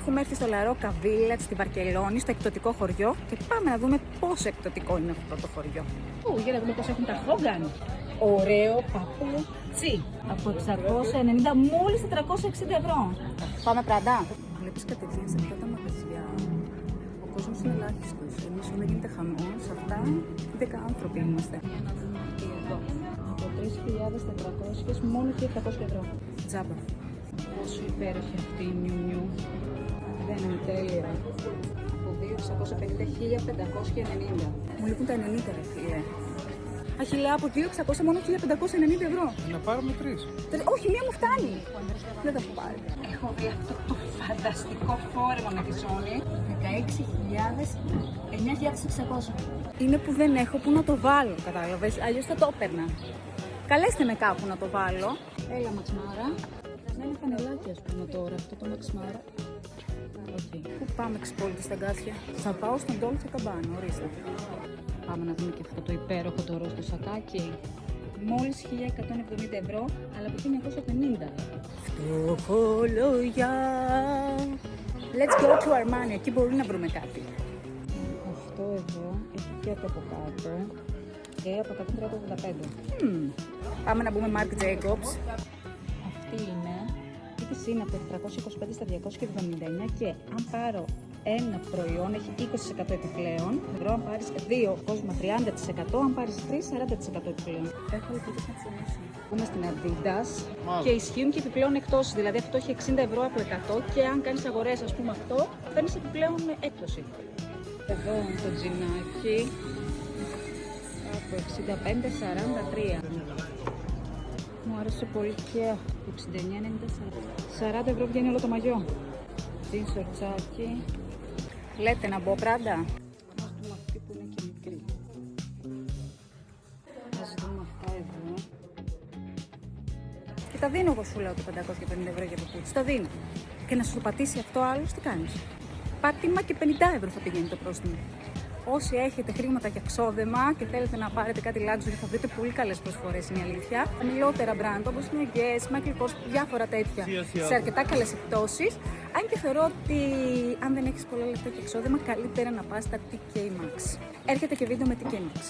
Έχουμε έρθει στο Λαρόκα Village στη Βαρκελόνη, στο εκπτωτικό χωριό και πάμε να δούμε πόσο εκπτωτικό είναι αυτό το χωριό. Για να δούμε πώς έχουν τα Hogan. Ωραίο παπούτσι. Από 690 μόλις 460 ευρώ. Πάμε Πράντα. Βλέπεις κατευθείαν σε αυτά τα μαγαζιά. Ο κόσμος είναι ελάχιστος. Εμείς όταν γίνεται χαμός, αυτά 10 άνθρωποι είμαστε. Για να δούμε τι εδώ. Από 3.400 μόνο 1.700 ευρώ. Τζάμπα. Πόσο υπέροχη αυτή η νιου. Δεν είναι τέλεια. Από 2.650 1.590. Μου λείπουν τα 90 ρε φίλε. Αχιλέα, από 2.600 μόνο 1.590 ευρώ. Να πάρουμε τρεις. Όχι, μία μου φτάνει. Δεν θα σου πάρει. Έχω δει αυτό το φανταστικό φόρεμα με τη Sony. 16.000, 9.600. Είναι που δεν έχω που να το βάλω, κατάλαβες. Αλλιώς θα το έπαιρνα. Καλέστε με κάπου να το βάλω. Έλα, Μαξμάρα. Να είναι φανελάκι, ας πούμε, τώρα αυτό το Μαξμάρα. Okay. Πού πάμε ξυπόλυτη στα γκάθια. Θα πάω στον Dolce Gabbana, ορίστε. Πάμε να δούμε και αυτό το υπέροχο το ροζ το σακάκι. Μόλις 1.170 ευρώ, αλλά από 1.950. Φτωχολογιά. Let's go to Armani, εκεί μπορεί να βρούμε κάτι. Αυτό εδώ έχει και από κάτω και από 185. Πάμε να μπούμε Marc Jacobs. Αυτή είναι. Η είναι από 425 στα 279 και αν πάρω ένα προϊόν έχει 20% επιπλέον. Αν πάρεις 2 κόσμο 30%, αν πάρεις 3 40% επιπλέον. Έχω ελπίδες να ψωνίσω. Είμαι στην Adidas και ισχύουν και επιπλέον εκτόσεις. Δηλαδή αυτό έχει 60 ευρώ από 100 και αν κάνεις αγορές, ας πούμε αυτό, παίρνεις επιπλέον με έκπτωση. Εδώ το τζινάκι από 65-43. Μου άρεσε πολύ και 69-94. 40 ευρώ βγαίνει όλο το μαγιό. Τι σορτσάκι. Λέτε να μπω Πράντα. Ας δούμε αυτή που είναι και μικρή. Ας δούμε αυτά εδώ. Και τα δίνω εγώ σου λέω το 550 ευρώ για παπούτσι. Το δίνω. Και να σου το πατήσει αυτό άλλος τι κάνεις. Πάτημα και 50 ευρώ θα πηγαίνει το πρόστιμο. Όσοι έχετε χρήματα για ξόδεμα και θέλετε να πάρετε κάτι luxury, θα βρείτε πολύ καλές προσφορές, είναι η αλήθεια. Μιλότερα brand όπως είναι ο Guess, Michael Kors, διάφορα τέτοια σε αρκετά καλές εκπτώσεις. Αν και θεωρώ ότι αν δεν έχεις πολλά λεφτά και εξόδεμα, καλύτερα να πας στα TK Maxx. Έρχεται και βίντεο με TK Maxx.